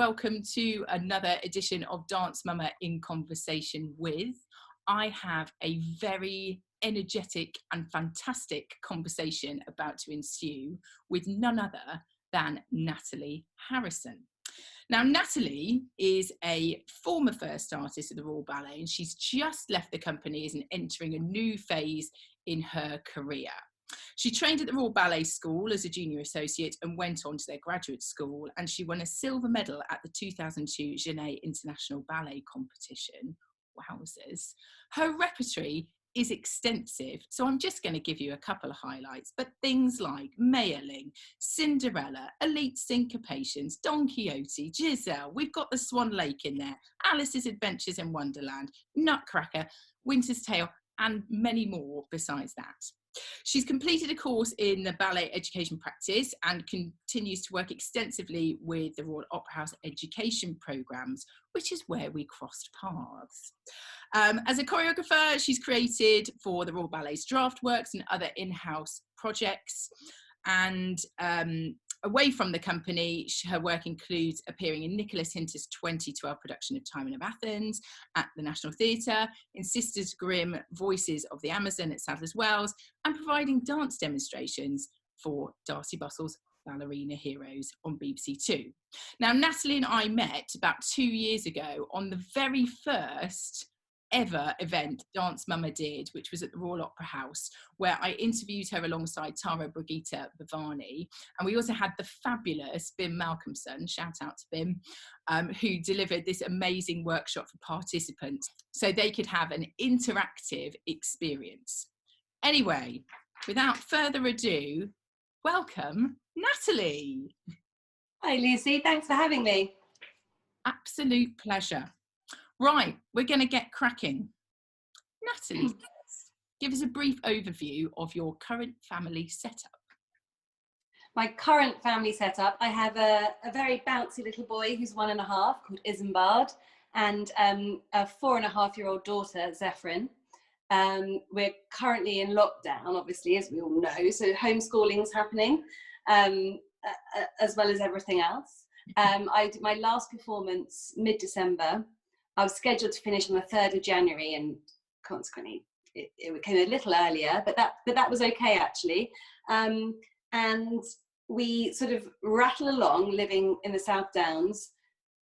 welcome to another edition of Dance Mama in Conversation With. I have a very energetic and fantastic conversation about to ensue with none other than Nathalie Harrison. Now, Nathalie is a former first artist at the Royal Ballet, and she's just left the company and entering a new phase in her career. She trained at the Royal Ballet School as a junior associate and went on to their graduate school, and she won a silver medal at the 2002 Genève International Ballet Competition. Wowzers. Her repertoire is extensive, so I'm just going to give you a couple of highlights, but things like Mayerling, Cinderella, Elite Syncopations, Don Quixote, Giselle, we've got the Swan Lake in there, Alice's Adventures in Wonderland, Nutcracker, Winter's Tale, and many more besides that. She's completed a course in the ballet education practice and continues to work extensively with the Royal Opera House education programmes, which is where we crossed paths. As a choreographer, she's created for the Royal Ballet's draft works and other in-house projects. And away from the company, her work includes appearing in Nicholas Hinter's 2012 production of Timon of Athens at the National Theatre, in Sisters Grimm Voices of the Amazon at Sadler's Wells, and providing dance demonstrations for Darcy Bustle's Ballerina Heroes on BBC Two. Now, Nathalie and I met about 2 years ago on the very first ever event Dance Mama did, which was at the Royal Opera House, where I interviewed her alongside Tara Brigitte Bhavani. And we also had the fabulous Bim Malcolmson, shout out to Bim, who delivered this amazing workshop for participants so they could have an interactive experience. Anyway, without further ado, welcome, Nathalie. Hi, Lucy. Thanks for having me. Absolute pleasure. Right, we're going to get cracking. Nathalie, give us a brief overview of your current family setup. My current family setup, I have a very bouncy little boy who's 1.5 called Isambard, and a 4.5-year-old daughter, Zephyrin. We're currently in lockdown, obviously, as we all know, so homeschooling's happening, as well as everything else. I did my last performance mid-December. I was scheduled to finish on the 3rd of January, and consequently it came a little earlier, but that was okay, actually. And we sort of rattle along, living in the South Downs,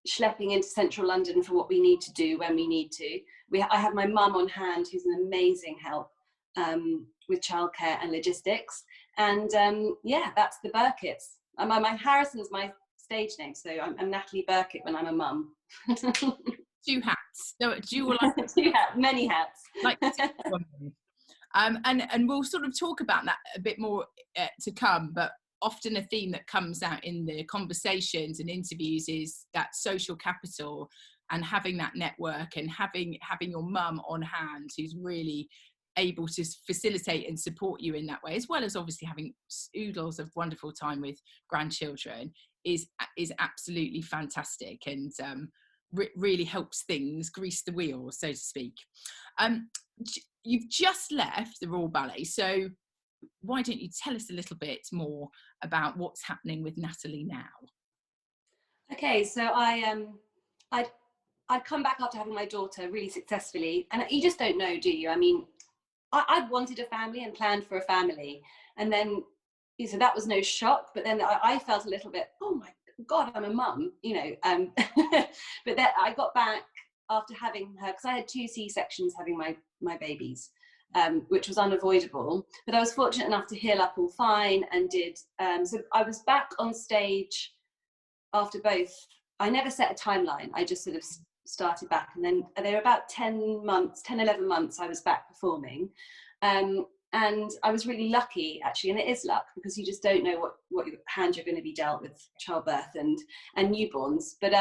schlepping into central London for what we need to do when we need to. I have my mum on hand, who's an amazing help with childcare and logistics. And yeah, that's the Burkitts. My Harrison's my stage name, so I'm Nathalie Burkitt when I'm a mum. 2 hats. So dual, many hats. Like and we'll sort of talk about that a bit more to come, but often a theme that comes out in the conversations and interviews is that social capital and having that network and having your mum on hand who's really able to facilitate and support you in that way, as well as obviously having oodles of wonderful time with grandchildren is absolutely fantastic, and really helps things grease the wheel, so to speak. You've just left the Royal Ballet, so why don't you tell us a little bit more about what's happening with Nathalie now? Okay, so I'd come back after having my daughter really successfully, and you just don't know, do you? I mean, I'd wanted a family and planned for a family, and then so that was no shock, but then I felt a little bit, oh my God, I'm a mum, you know. But then I got back after having her, because I had 2 C-sections having my babies, which was unavoidable. But I was fortunate enough to heal up all fine and did. So I was back on stage after both. I never set a timeline. I just sort of started back. And then there were about 10, 11 months I was back performing. And I was really lucky, actually, and it is luck, because you just don't know what hand you're going to be dealt with childbirth and newborns. But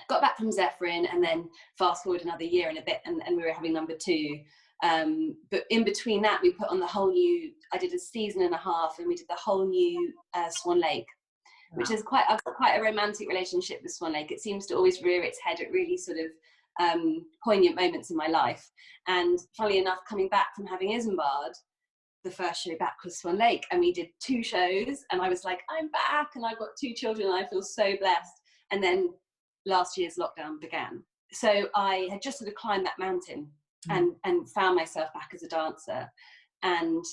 got back from Zephyrin, and then fast forward another year and a bit, and we were having number 2. But in between that, we put on the whole new, I did a season and a half, and we did the whole new Swan Lake, which is I've got quite a romantic relationship with Swan Lake. It seems to always rear its head at really sort of poignant moments in my life. And funnily enough, coming back from having Isambard, the first show back was Swan Lake, and we did 2 shows, and I was like, I'm back, and I've got 2 children, and I feel so blessed. And then last year's lockdown began. So I had just sort of climbed that mountain and found myself back as a dancer. And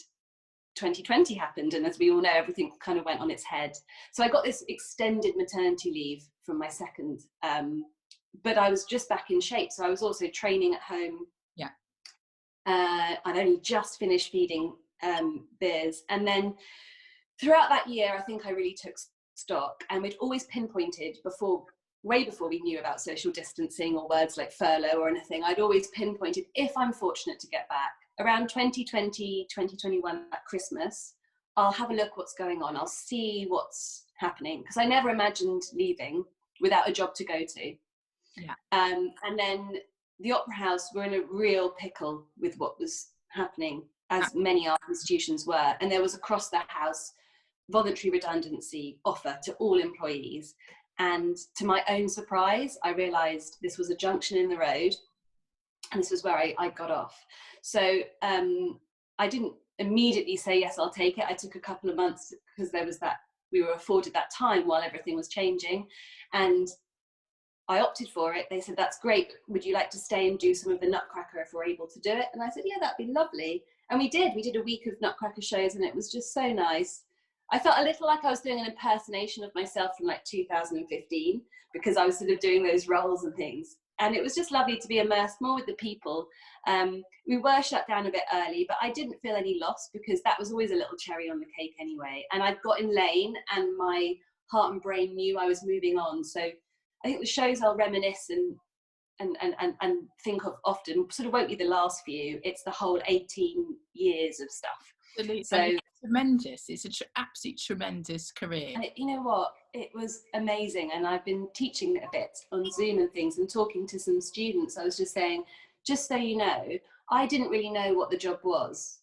2020 happened, and as we all know, everything kind of went on its head. So I got this extended maternity leave from my second, but I was just back in shape. So I was also training at home. Yeah. I'd only just finished feeding Biz. And then throughout that year, I think I really took stock, and we'd always pinpointed way before we knew about social distancing or words like furlough or anything, I'd always pinpointed, if I'm fortunate to get back, around 2020, 2021 at Christmas, I'll have a look what's going on. I'll see what's happening, because I never imagined leaving without a job to go to. Yeah. And then the Opera House were in a real pickle with what was happening, as many art institutions were. And there was across the house voluntary redundancy offer to all employees. And to my own surprise, I realised this was a junction in the road, and this was where I got off. So I didn't immediately say, yes, I'll take it. I took a couple of months, because there was that, we were afforded that time while everything was changing. And I opted for it. They said, that's great. Would you like to stay and do some of the Nutcracker if we're able to do it? And I said, yeah, that'd be lovely. And we did a week of Nutcracker shows, and it was just so nice. I felt a little like I was doing an impersonation of myself from like 2015, because I was sort of doing those roles and things. And it was just lovely to be immersed more with the people. We were shut down a bit early, but I didn't feel any loss, because that was always a little cherry on the cake anyway. And I'd got in lane, and my heart and brain knew I was moving on. So I think the shows I'll reminisce and think of often sort of won't be the last few. It's the whole 18 years of stuff. Absolutely. So it's tremendous. It's an absolute tremendous career. And you know what? It was amazing. And I've been teaching a bit on Zoom and things, and talking to some students. I was just saying, just so you know, I didn't really know what the job was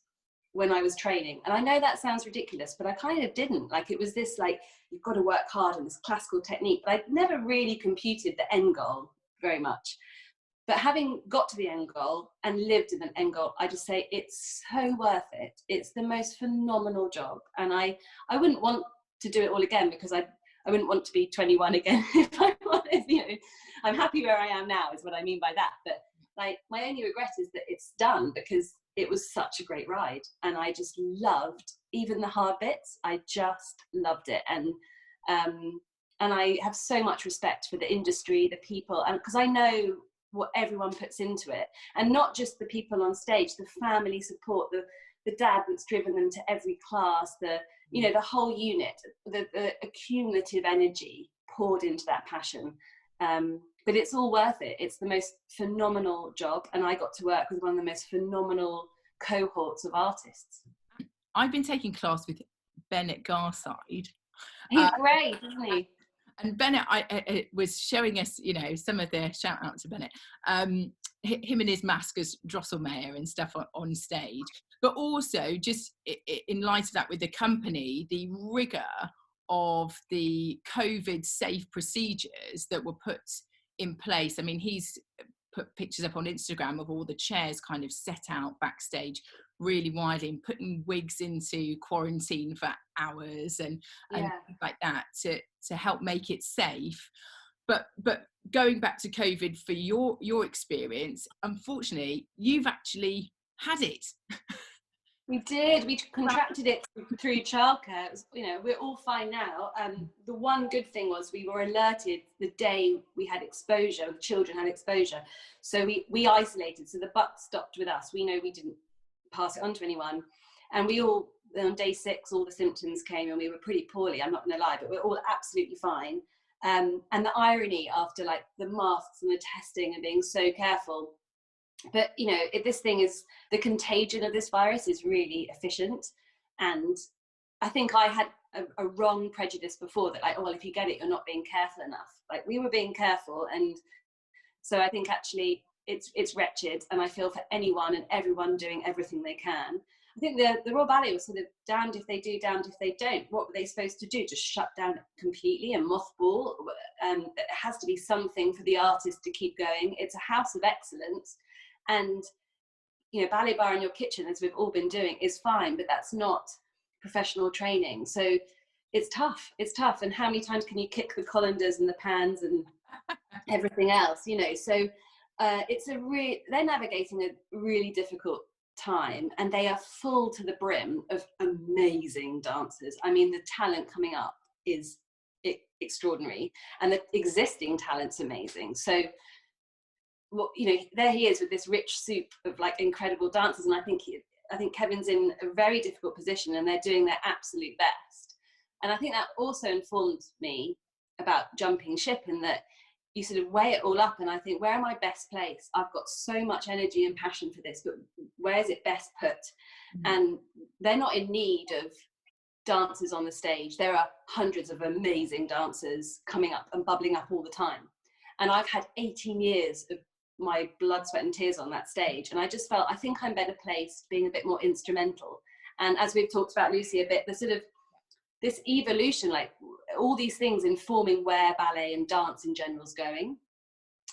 when I was training. And I know that sounds ridiculous, but I kind of didn't. Like, it was this, like, you've got to work hard and this classical technique. But I'd never really computed the end goal very much. But having got to the end goal and lived in an end goal, I just say it's so worth it. It's the most phenomenal job. And I wouldn't want to do it all again, because I wouldn't want to be 21 again if I wanted, you know. I'm happy where I am now is what I mean by that. But like, my only regret is that it's done, because it was such a great ride. And I just loved even the hard bits. I just loved it. And I have so much respect for the industry, the people, and because I know what everyone puts into it, and not just the people on stage, the family support, the dad that's driven them to every class, the whole unit, the accumulative energy poured into that passion. But it's all worth it. It's the most phenomenal job, and I got to work with one of the most phenomenal cohorts of artists. I've been taking class with Bennett Garside. He's great, isn't he? And Bennett, I was showing us, you know, some of the shout out to Bennett, him and his mask as Drosselmeyer and stuff on stage, but also just in light of that with the company, the rigour of the COVID safe procedures that were put in place. I mean, he's put pictures up on Instagram of all the chairs kind of set out backstage really widely, and putting wigs into quarantine for hours and things like that to help make it safe. But going back to COVID, for your experience, unfortunately, you've actually had it. We did. We contracted it through childcare. It was, you know, we're all fine now. The one good thing was we were alerted the day we had exposure, the children had exposure. So we isolated. So the buck stopped with us. We know we didn't pass it on to anyone. And we all, on day 6, all the symptoms came, and we were pretty poorly, I'm not going to lie, but we're all absolutely fine. And the irony after, like, the masks and the testing and being so careful. But, you know, this thing is, the contagion of this virus is really efficient. And I think I had a wrong prejudice before that, like, oh, well, if you get it, you're not being careful enough. Like, we were being careful. And so I think actually it's wretched. And I feel for anyone and everyone doing everything they can. I think the Royal Ballet was sort of damned if they do, damned if they don't. What were they supposed to do? Just shut down completely and mothball? It has to be something for the artist to keep going. It's a house of excellence. And, you know, ballet bar in your kitchen, as we've all been doing, is fine, but that's not professional training. So it's tough. It's tough. And how many times can you kick the colanders and the pans and everything else, you know? So they're navigating a really difficult time, and they are full to the brim of amazing dancers. I mean, the talent coming up is extraordinary, and the existing talent's amazing. So, well, you know, there he is with this rich soup of like incredible dancers, and I think Kevin's in a very difficult position, and they're doing their absolute best. And I think that also informed me about jumping ship, in that you sort of weigh it all up, and I think, where am I best placed? I've got so much energy and passion for this, but where is it best put? And they're not in need of dancers on the stage. There are hundreds of amazing dancers coming up and bubbling up all the time. And I've had 18 years of my blood, sweat and tears on that stage. And I just felt, I think I'm better placed being a bit more instrumental. And as we've talked about, Lucy, a bit, the sort of this evolution, like all these things informing where ballet and dance in general is going.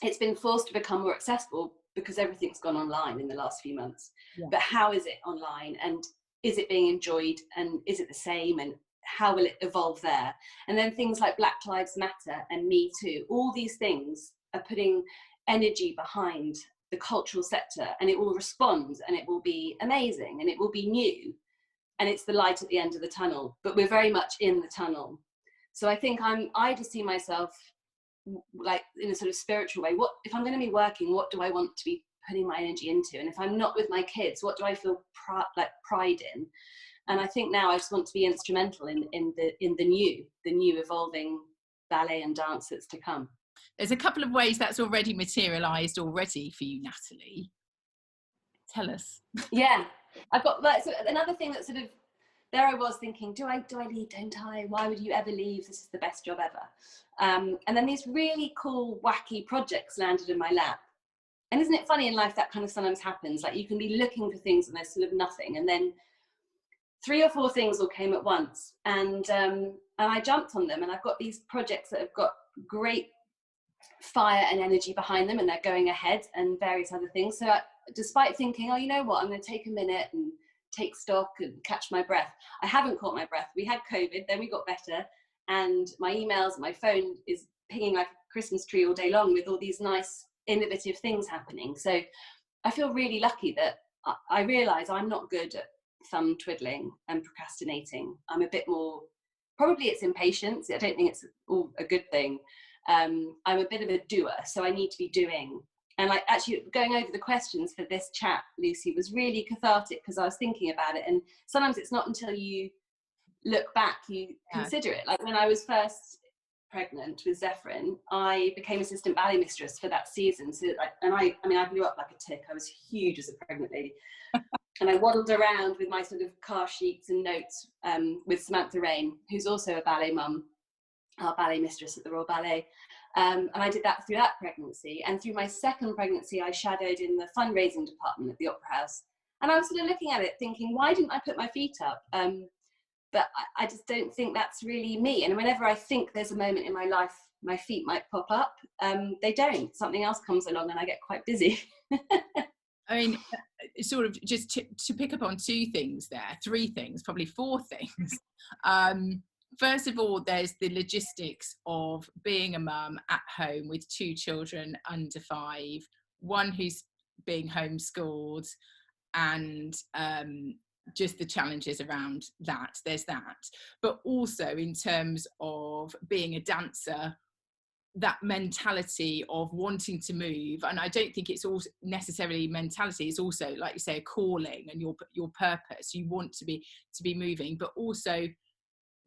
It's been forced to become more accessible because everything's gone online in the last few months. Yeah. But how is it online, and is it being enjoyed, and is it the same, and how will it evolve there? And then things like Black Lives Matter and Me Too, all these things are putting energy behind the cultural sector, and it will respond, and it will be amazing, and it will be new. And it's the light at the end of the tunnel, but we're very much in the tunnel. So I think I just see myself like in a sort of spiritual way. What if I'm going to be working? What do I want to be putting my energy into? And if I'm not with my kids, what do I feel pride in? And I think now I just want to be instrumental in the new evolving ballet and dance that's to come. There's a couple of ways that's already materialised already for you, Nathalie. Tell us. Yeah. I've got like, so another thing that sort of, there I was thinking, do I leave, don't I? Why would you ever leave? This is the best job ever. And then these really cool, wacky projects landed in my lap. And isn't it funny in life that kind of sometimes happens? Like you can be looking for things and there's sort of nothing. And then 3 or 4 things all came at once. And I jumped on them, and I've got these projects that have got great fire and energy behind them, and they're going ahead, and various other things. So despite thinking, oh, you know what, I'm going to take a minute and take stock and catch my breath, I haven't caught my breath. We had COVID, then we got better, and my emails and my phone is pinging like a Christmas tree all day long with all these nice innovative things happening. So I feel really lucky that I realise I'm not good at thumb twiddling and procrastinating. I'm a bit more, probably it's impatience. I don't think it's all a good thing. I'm a bit of a doer, so I need to be doing. And like actually going over the questions for this chat, Lucy, was really cathartic, because I was thinking about it, and sometimes it's not until you look back you consider it. Like when I was first pregnant with Zephyrin, I became assistant ballet mistress for that season. So like, and I blew up like a tick. I was huge as a pregnant lady. And I waddled around with my sort of car sheets and notes with Samantha Rain, who's also a ballet mum, our ballet mistress at the Royal Ballet. And I did that through that pregnancy. And through my second pregnancy, I shadowed in the fundraising department at the Opera House. And I was sort of looking at it thinking, why didn't I put my feet up? But I just don't think that's really me. And whenever I think there's a moment in my life my feet might pop up, they don't. Something else comes along and I get quite busy. I mean, sort of just to pick up on 2 things there, 3 things, probably 4 things. First of all, there's the logistics of being a mum at home with 2 children under 5, one who's being homeschooled, and just the challenges around that. There's that. But also in terms of being a dancer, that mentality of wanting to move, and I don't think it's all necessarily mentality, it's also, like you say, a calling and your purpose. You want to be moving, but also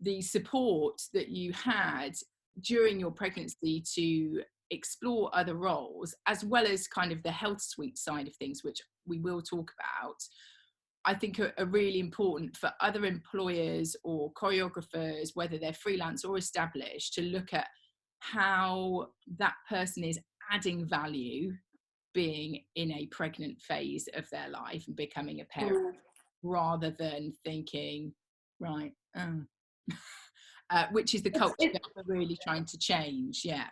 the support that you had during your pregnancy to explore other roles, as well as kind of the health suite side of things, which we will talk about, I think are really important for other employers or choreographers, whether they're freelance or established, to look at how that person is adding value being in a pregnant phase of their life and becoming a parent, rather than thinking, right, which is the culture that we're really trying to change. Yeah,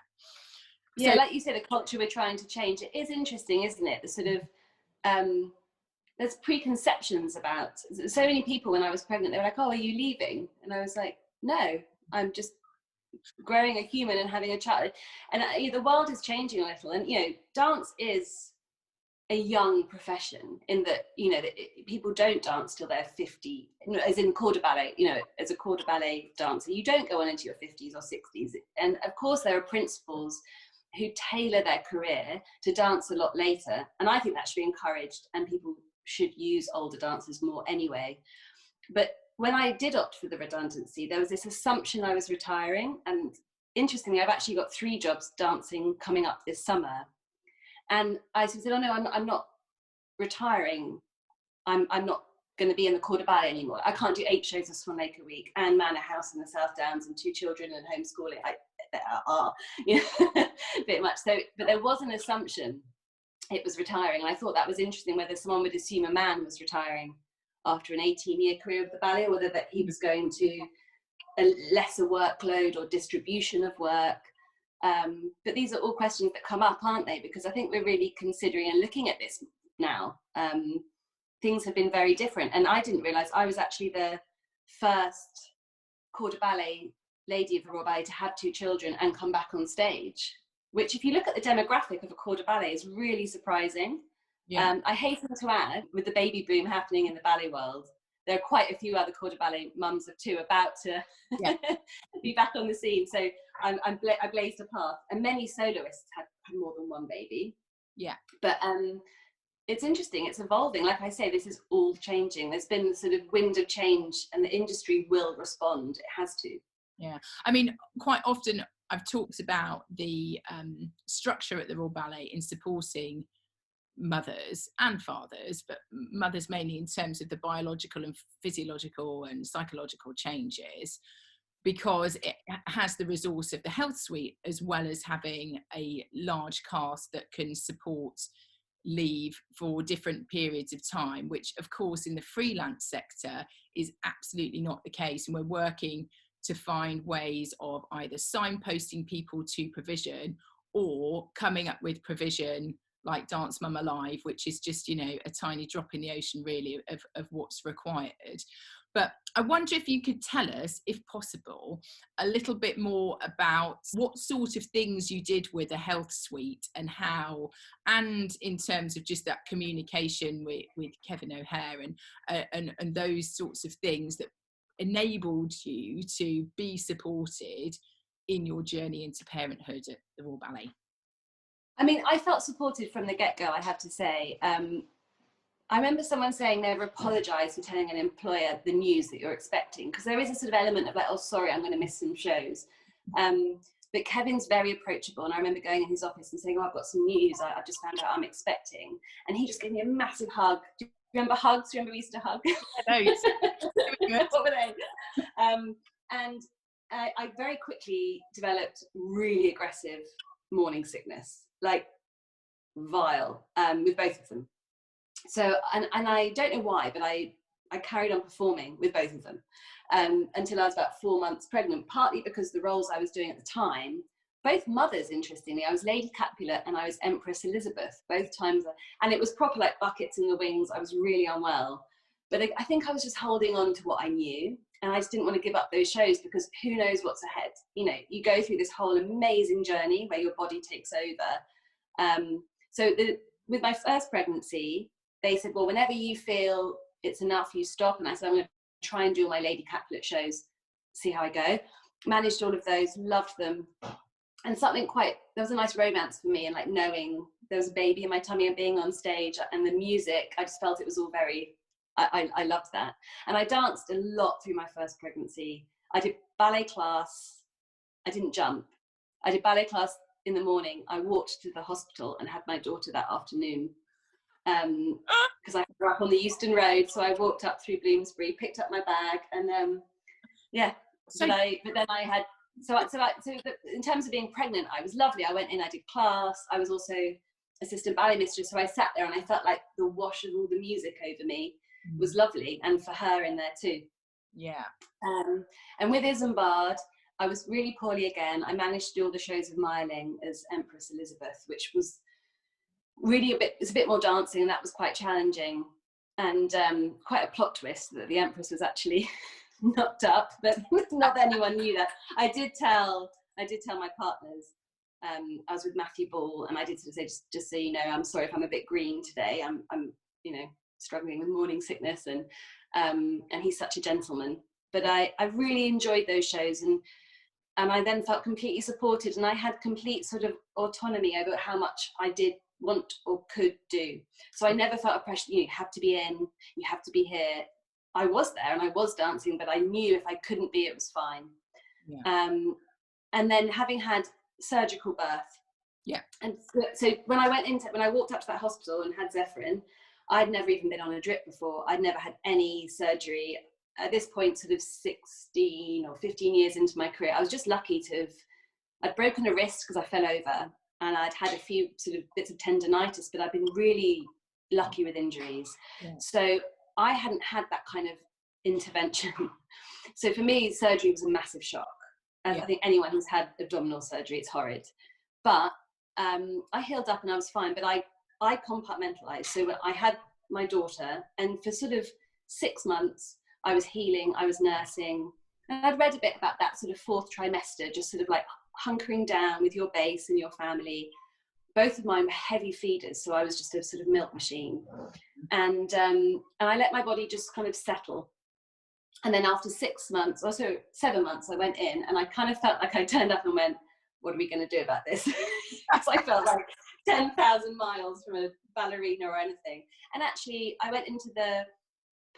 like you said, a culture we're trying to change. It is interesting, isn't it? The sort of there's preconceptions about so many people. When I was pregnant, they were like, oh, are you leaving? And I was like, no, I'm just growing a human and having a child. And the world is changing a little, and dance is a young profession in that people don't dance till they're 50, as in corps de ballet. As a corps de ballet dancer, you don't go on into your 50s or 60s. And of course there are principals who tailor their career to dance a lot later, and I think that should be encouraged, and people should use older dancers more anyway. But when I did opt for the redundancy, there was this assumption I was retiring. And interestingly, I've actually got 3 jobs dancing coming up this summer. And I said, oh no, I'm not retiring. I'm not going to be in the corps de ballet anymore. I can't do 8 shows of Swan Lake a week and man a house in the South Downs and 2 children and homeschooling. A bit much. So, but there was an assumption it was retiring. And I thought that was interesting, whether someone would assume a man was retiring after an 18-year career with the ballet, or whether that he was going to a lesser workload or distribution of work. But these are all questions that come up, aren't they? Because I think we're really considering and looking at this now. Things have been very different. And I didn't realise I was actually the first corps de ballet lady of the Royal Ballet to have 2 children and come back on stage, which, if you look at the demographic of a corps de ballet, is really surprising. Yeah. I hasten to add, with the baby boom happening in the ballet world, there are quite a few other corps de ballet mums of 2 about to be back on the scene. So I blazed a path, and many soloists had more than 1 baby. Yeah. But it's interesting, it's evolving. Like I say, this is all changing. There's been sort of wind of change, and the industry will respond. It has to. Yeah. I mean, quite often I've talked about the structure at the Royal Ballet in supporting mothers and fathers, but mothers mainly in terms of the biological and physiological and psychological changes, because it has the resource of the health suite, as well as having a large cast that can support leave for different periods of time, which of course in the freelance sector is absolutely not the case. And we're working to find ways of either signposting people to provision or coming up with provision like Dance Mum Alive, which is just, a tiny drop in the ocean really of what's required. But I wonder if you could tell us, if possible, a little bit more about what sort of things you did with the health suite and how, and in terms of just that communication with Kevin O'Hare and those sorts of things that enabled you to be supported in your journey into parenthood at the Royal Ballet. I mean, I felt supported from the get-go, I have to say. I remember someone saying never apologise for telling an employer the news that you're expecting, because there is a sort of element of like, oh, sorry, I'm going to miss some shows. But Kevin's very approachable, and I remember going in his office and saying, oh, I've got some news I've just found out I'm expecting. And he just gave me a massive hug. Do you remember hugs? Do you remember we used to hug? What were they? And I very quickly developed really aggressive morning sickness, like vile, with both of them. So, and I don't know why, but I carried on performing with both of them until I was about 4 months pregnant, partly because the roles I was doing at the time, both mothers, interestingly, I was Lady Capulet and I was Empress Elizabeth, both times. And it was proper like buckets in the wings. I was really unwell. But I think I was just holding on to what I knew. And I just didn't want to give up those shows, because who knows what's ahead. You go through this whole amazing journey where your body takes over. With my first pregnancy, they said, well, whenever you feel it's enough, you stop. And I said, I'm going to try and do all my Lady Capulet shows, see how I go. Managed all of those, loved them. And there was a nice romance for me, and like knowing there was a baby in my tummy and being on stage, and the music, I just felt it was all very, I loved that. And I danced a lot through my first pregnancy. I did ballet class. I didn't jump. I did ballet class in the morning. I walked to the hospital and had my daughter that afternoon, because I grew up on the Euston Road. So I walked up through Bloomsbury, picked up my bag, and in terms of being pregnant, I was lovely. I went in, I did class. I was also assistant ballet mistress. So I sat there and I felt like the wash of all the music over me was lovely, and for her in there too. Yeah. And with Isambard, I was really poorly again. I managed to do all the shows of Myling as Empress Elizabeth, which was really a bit more dancing, and that was quite challenging, and quite a plot twist that the Empress was actually knocked up, but not that anyone knew that. I did tell my partners. I was with Matthew Ball, and I did sort of say, just so you know, I'm sorry if I'm a bit green today. I'm you know, struggling with morning sickness, and he's such a gentleman. But I really enjoyed those shows, and I then felt completely supported, and I had complete sort of autonomy over how much I did want or could do. So I never felt a pressure, you have to be in, you have to be here. I was there and I was dancing, but I knew if I couldn't be, it was fine. Yeah. And then having had surgical birth. Yeah. And so when I walked up to that hospital and had Zephyrin, I'd never even been on a drip before. I'd never had any surgery. At this point, sort of 16 or 15 years into my career, I was just lucky I'd broken a wrist because I fell over, and I'd had a few sort of bits of tendonitis, but I've been really lucky with injuries. Yeah. So I hadn't had that kind of intervention. So for me, surgery was a massive shock. And I think anyone who's had abdominal surgery, it's horrid. But I healed up and I was fine, but I compartmentalized. So I had my daughter, and for sort of 6 months, I was healing, I was nursing. And I'd read a bit about that sort of 4th trimester, just sort of like hunkering down with your base and your family. Both of mine were heavy feeders, so I was just a sort of milk machine. And I let my body just kind of settle. And then after 6 months, or so 7 months, I went in, and I kind of felt like I turned up and went, what are we going to do about this? Because I felt like 10,000 miles from a ballerina or anything. And actually, I went into the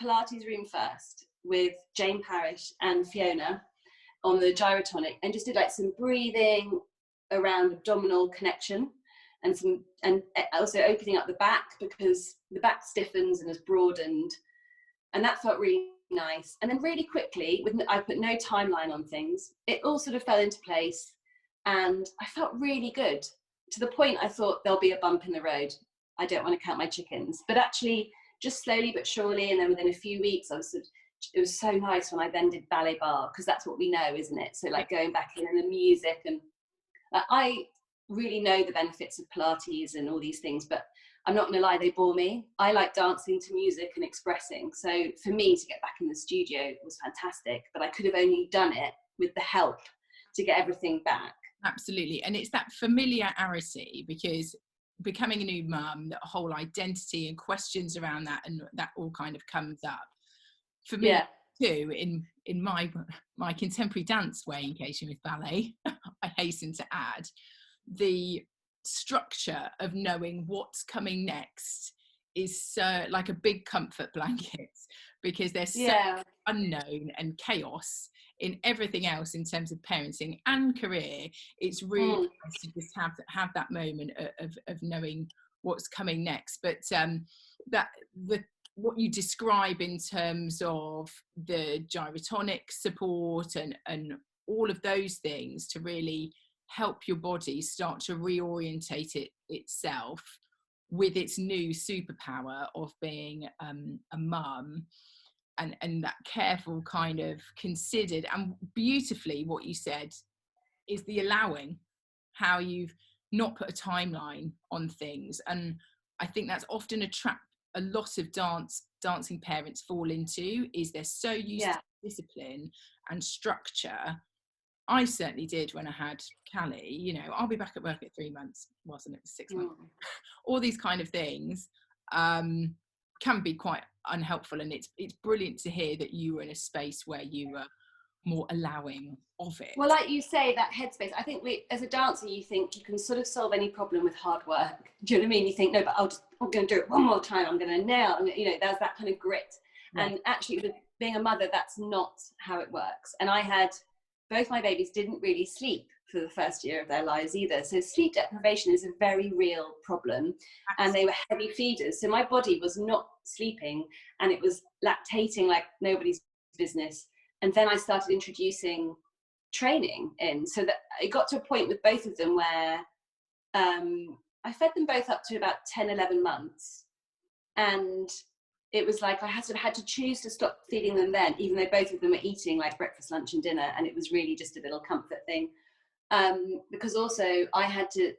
Pilates room first with Jane Parrish and Fiona on the gyrotonic, and just did like some breathing around abdominal connection, and also opening up the back, because the back stiffens and has broadened, and that felt really nice. And then really quickly, I put no timeline on things, it all sort of fell into place, and I felt really good, to the point I thought there'll be a bump in the road, I don't want to count my chickens. But actually, just slowly but surely, and then within a few weeks, it was so nice when I then did ballet bar, because that's what we know, isn't it? So like going back in, and the music, and I really know the benefits of Pilates and all these things, but I'm not gonna lie, they bore me. I like dancing to music and expressing. So for me to get back in the studio was fantastic, but I could have only done it with the help to get everything back. Absolutely. And it's that familiarity, because becoming a new mum, that whole identity and questions around that, and that all kind of comes up for me too, in my contemporary dance way, in case you're with ballet. I hasten to add, the structure of knowing what's coming next is so like a big comfort blanket, because there's so unknown and chaos in everything else in terms of parenting and career. It's really nice to just have that moment of knowing what's coming next. But what you describe in terms of the gyrotonic support and all of those things to really help your body start to reorientate itself with its new superpower of being a mum, and that careful kind of considered, and beautifully what you said is the allowing, how you've not put a timeline on things. And I think that's often a trap a lot of dancing parents fall into, is they're so used to discipline and structure. I certainly did when I had Callie. I'll be back at work at 3 months, wasn't it 6 months? All these kind of things can be quite unhelpful, and it's brilliant to hear that you were in a space where you were more allowing of it. Well, like you say, that headspace, I think as a dancer, you think you can sort of solve any problem with hard work. Do you know what I mean? You think, no, but I'm going to do it one more time, I'm going to nail, and there's that kind of grit. Right. And actually, with being a mother, that's not how it works. And I had, both my babies didn't really sleep for the first year of their lives either. So sleep deprivation is a very real problem. Absolutely. And they were heavy feeders. So my body was not sleeping, and it was lactating like nobody's business. And then I started introducing training in, so that it got to a point with both of them where I fed them both up to about 10, 11 months. And it was like I had to choose to stop feeding them then, even though both of them were eating like breakfast, lunch and dinner. And it was really just a little comfort thing. Because also I had to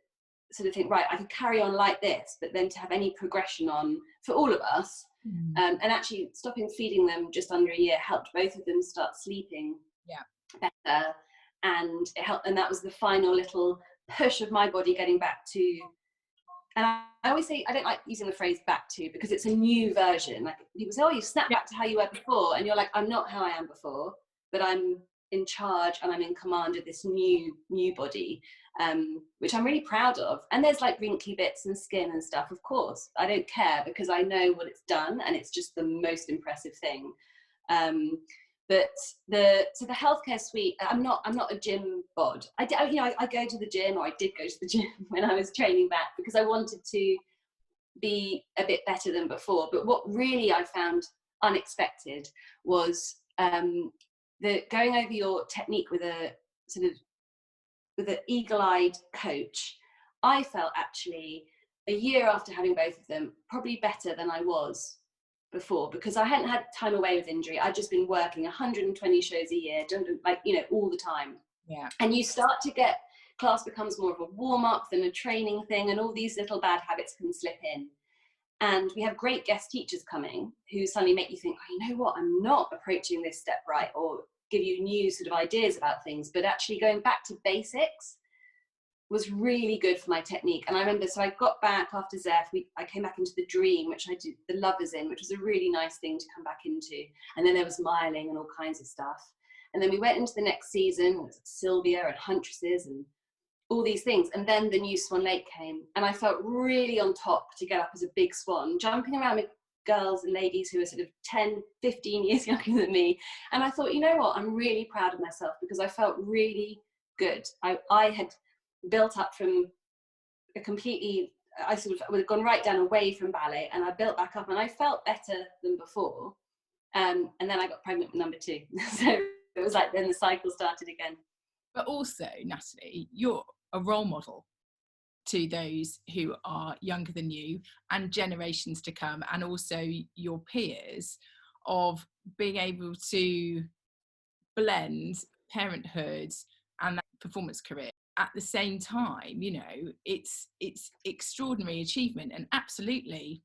sort of think, right, I could carry on like this, but then to have any progression on, for all of us, And actually stopping feeding them just under a year helped both of them start sleeping better, and it helped, and that was the final little push of my body getting back to, and I always say, I don't like using the phrase back to, because it's a new version. Like people say, oh, you snapped back to how you were before, and you're like, I'm not how I am before, but I'm in charge and I'm in command of this new body, which I'm really proud of. And there's like wrinkly bits and skin and stuff, of course. I don't care, because I know what it's done, and it's just the most impressive thing. But the healthcare suite, I'm not a gym bod. I go to the gym, or I did go to the gym when I was training back, because I wanted to be a bit better than before. But what really I found unexpected was the going over your technique with a sort of with an eagle-eyed coach. I felt actually a year after having both of them probably better than I was before, because I hadn't had time away with injury. I'd just been working 120 shows a year, like, all the time. Yeah. And you start to get, class becomes more of a warm-up than a training thing, and all these little bad habits can slip in. And we have great guest teachers coming who suddenly make you think, oh, you know what, I'm not approaching this step right, or give you new sort of ideas about things. But actually going back to basics was really good for my technique. And I remember, so I got back after Zeph, I came back into the Dream, which I did the Lovers in, which was a really nice thing to come back into. And then there was Miling and all kinds of stuff. And then we went into the next season with Sylvia and Huntresses and all these things. And then the new Swan Lake came, and I felt really on top to get up as a big swan, jumping around with girls and ladies who were sort of 10, 15 years younger than me. And I thought, you know what, I'm really proud of myself, because I felt really good. I had built up from a completely, I sort of would have gone right down away from ballet, and I built back up, and I felt better than before. And then I got pregnant with number 2. So it was like, then the cycle started again. But also, Natalie, you're a role model to those who are younger than you and generations to come, and also your peers, of being able to blend parenthood and that performance career at the same time. It's extraordinary achievement, and absolutely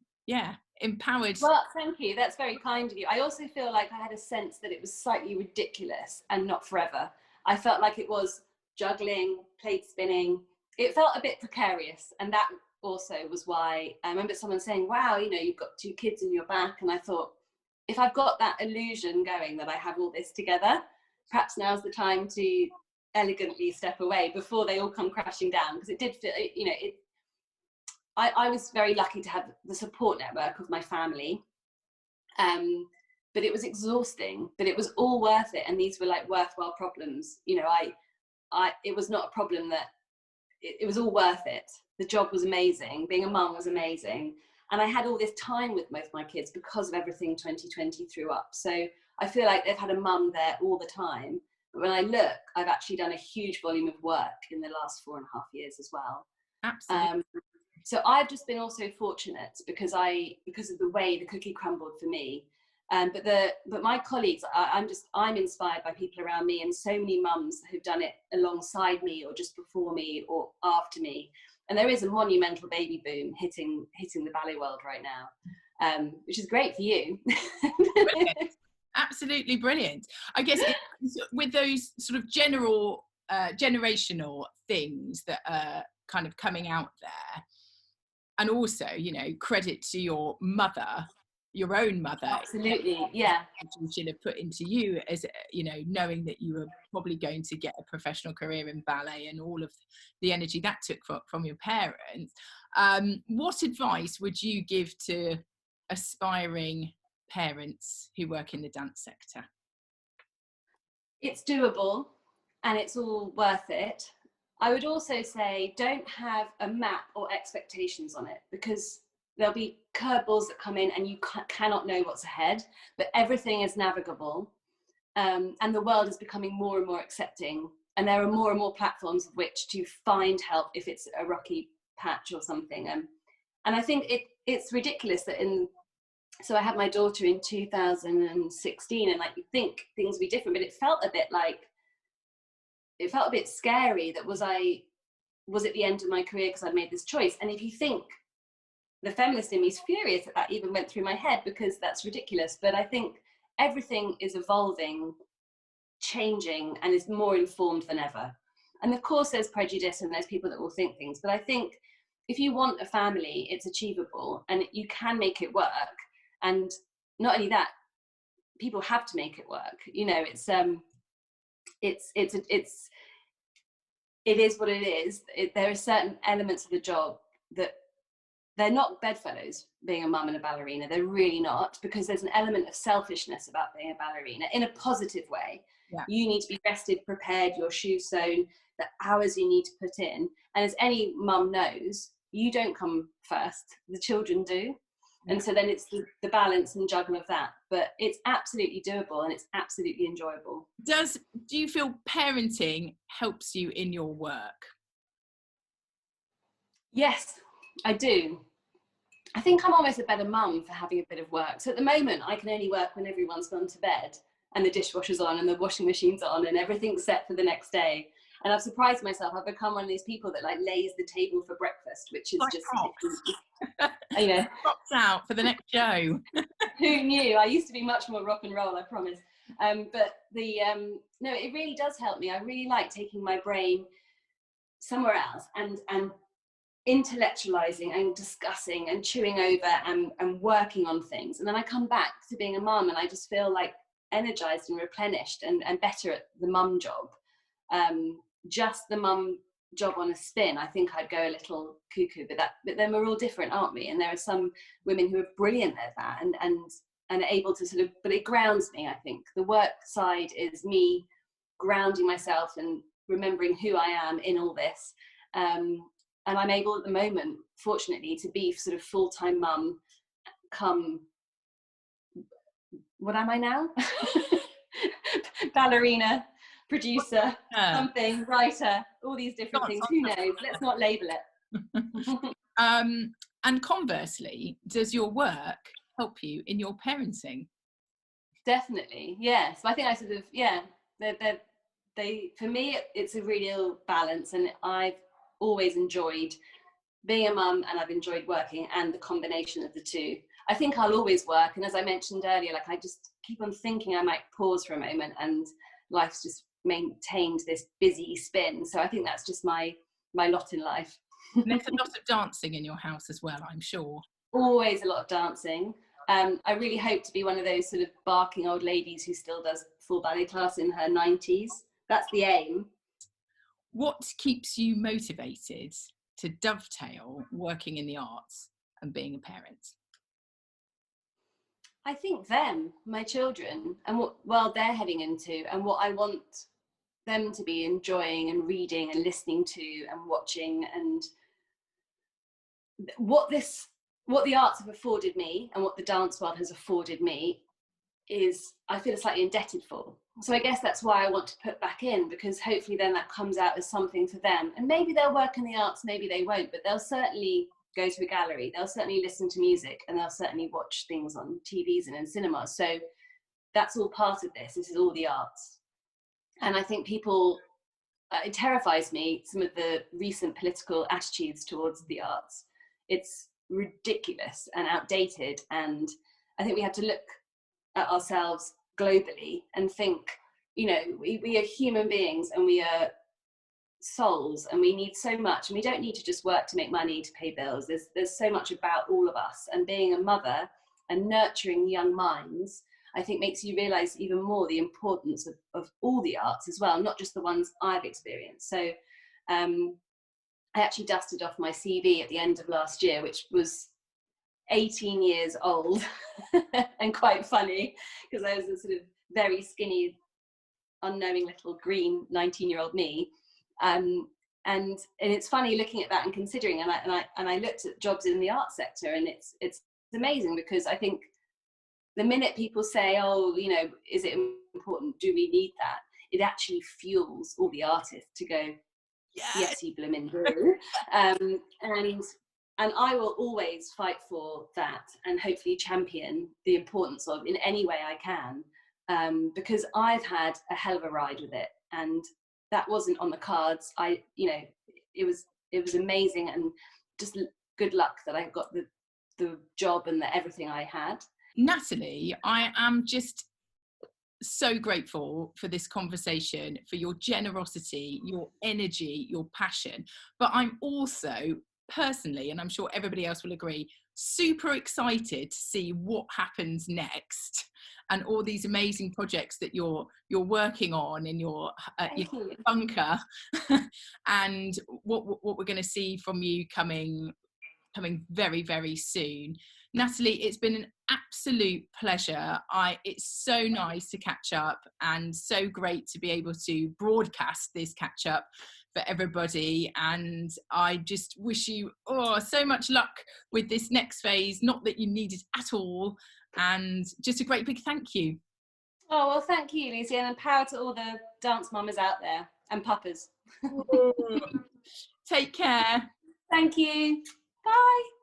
empowered. Well, thank you, that's very kind of you. I also feel like I had a sense that it was slightly ridiculous and not forever. I felt like it was juggling, plate spinning. It felt a bit precarious, and that also was why I remember someone saying, wow, you've got 2 kids in your back. And I thought, if I've got that illusion going that I have all this together, perhaps now's the time to elegantly step away before they all come crashing down. Because it did feel, I was very lucky to have the support network of my family, but it was exhausting, but it was all worth it. And these were like worthwhile problems. It was not a problem that, it was all worth it. The job was amazing. Being a mum was amazing. And I had all this time with both my kids because of everything 2020 threw up. So I feel like they've had a mum there all the time. But when I look, I've actually done a huge volume of work in the last 4.5 years as well. Absolutely. So I've just been also fortunate because of the way the cookie crumbled for me. But my colleagues, I'm inspired by people around me, and so many mums who've done it alongside me, or just before me, or after me. And there is a monumental baby boom hitting the ballet world right now, which is great for you. Brilliant. Absolutely brilliant. I guess with those sort of general generational things that are kind of coming out there, and also, credit to your mother, your own mother. Absolutely, yeah. She should have put into you, as knowing that you were probably going to get a professional career in ballet, and all of the energy that took from your parents. What advice would you give to aspiring parents who work in the dance sector? It's doable, and it's all worth it. I would also say, don't have a map or expectations on it, because there'll be curveballs that come in and you cannot know what's ahead, but everything is navigable. And the world is becoming more and more accepting, and there are more and more platforms of which to find help if it's a rocky patch or something. And I think it's ridiculous that so I had my daughter in 2016, and like, you think things would be different, but it felt a bit scary that was it the end of my career because I'd made this choice. And if you think the feminist in me is furious that even went through my head, because that's ridiculous. But I think everything is evolving, changing, and is more informed than ever. And of course there's prejudice and there's people that will think things, but I think if you want a family, it's achievable and you can make it work. And not only that, people have to make it work. It is what it is. There are certain elements of the job that they're not bedfellows, being a mum and a ballerina. They're really not, because there's an element of selfishness about being a ballerina in a positive way. Yeah. You need to be rested, prepared, your shoes sewn, the hours you need to put in. And as any mum knows, you don't come first, the children do. Yeah. And so then it's the balance and juggle of that. But it's absolutely doable and it's absolutely enjoyable. Do you feel parenting helps you in your work? Yes, I do. I think I'm almost a better mum for having a bit of work. So at the moment, I can only work when everyone's gone to bed and the dishwasher's on and the washing machine's on and everything's set for the next day. And I've surprised myself. I've become one of these people that like lays the table for breakfast, which is just, props out for the next show. Who knew? I used to be much more rock and roll, I promise. But no, it really does help me. I really like taking my brain somewhere else and intellectualizing and discussing and chewing over and working on things. And then I come back to being a mum and I just feel like energized and replenished and better at the mum job. Just the mum job on a spin, I think I'd go a little cuckoo, but then we're all different, aren't we? And there are some women who are brilliant at that and are able to sort of, but it grounds me. I think the work side is me grounding myself and remembering who I am in all this. And I'm able at the moment, fortunately, to be sort of full-time mum come, what am I now? Ballerina, producer, something, writer, all these different things. Who knows? Let's not label it. And conversely, does your work help you in your parenting? Definitely, yeah. So I think I sort of, yeah, they for me, it's a real balance, and I've always enjoyed being a mum and I've enjoyed working, and the combination of the two. I think I'll always work, and as I mentioned earlier, like I just keep on thinking I might pause for a moment, and life's just maintained this busy spin. So I think that's just my lot in life. There's a lot of dancing in your house as well, I'm sure. Always a lot of dancing. I really hope to be one of those sort of barking old ladies who still does full ballet class in her 90s. That's the aim. What keeps you motivated to dovetail working in the arts and being a parent? I think them, my children, and what world they're heading into, and what I want them to be enjoying and reading and listening to and watching, and what the arts have afforded me and what the dance world has afforded me is, I feel slightly indebted for. So I guess that's why I want to put back in, because hopefully then that comes out as something for them. And maybe they'll work in the arts, maybe they won't, but they'll certainly go to a gallery, they'll certainly listen to music, and they'll certainly watch things on TVs and in cinemas. So that's all part of this. This is all the arts. And I think people, it terrifies me, some of the recent political attitudes towards the arts. It's ridiculous and outdated. And I think we have to look at ourselves globally and think, you know, we are human beings and we are souls, and we need so much, and we don't need to just work to make money to pay bills. There's so much about all of us, and being a mother and nurturing young minds, I think, makes you realize even more the importance of all the arts as well, not just the ones I've experienced. So I actually dusted off my CV at the end of last year, which was 18 years old and quite funny, because I was a sort of very skinny, unknowing little green 19-year-old me. And it's funny looking at that and considering, and I looked at jobs in the art sector, and it's amazing, because I think the minute people say, oh, you know, is it important? Do we need that? It actually fuels all the artists to go, yes, you blooming do. And I will always fight for that, and hopefully champion the importance of, in any way I can, because I've had a hell of a ride with it, and that wasn't on the cards. You know, it was amazing, and just good luck that I got the job and the everything I had. Nathalie, I am just so grateful for this conversation, for your generosity, your energy, your passion. But I'm also personally, and I'm sure everybody else will agree, super excited to see what happens next, and all these amazing projects that you're working on in your bunker, and what we're going to see from you coming very, very soon. Nathalie, it's been an absolute pleasure. It's so nice to catch up, and so great to be able to broadcast this catch up for everybody. And I just wish you so much luck with this next phase, not that you need it at all, and just a great big thank you. Oh, well, thank you, Lucy, and power to all the dance mamas out there and papas. Take care. Thank you. Bye.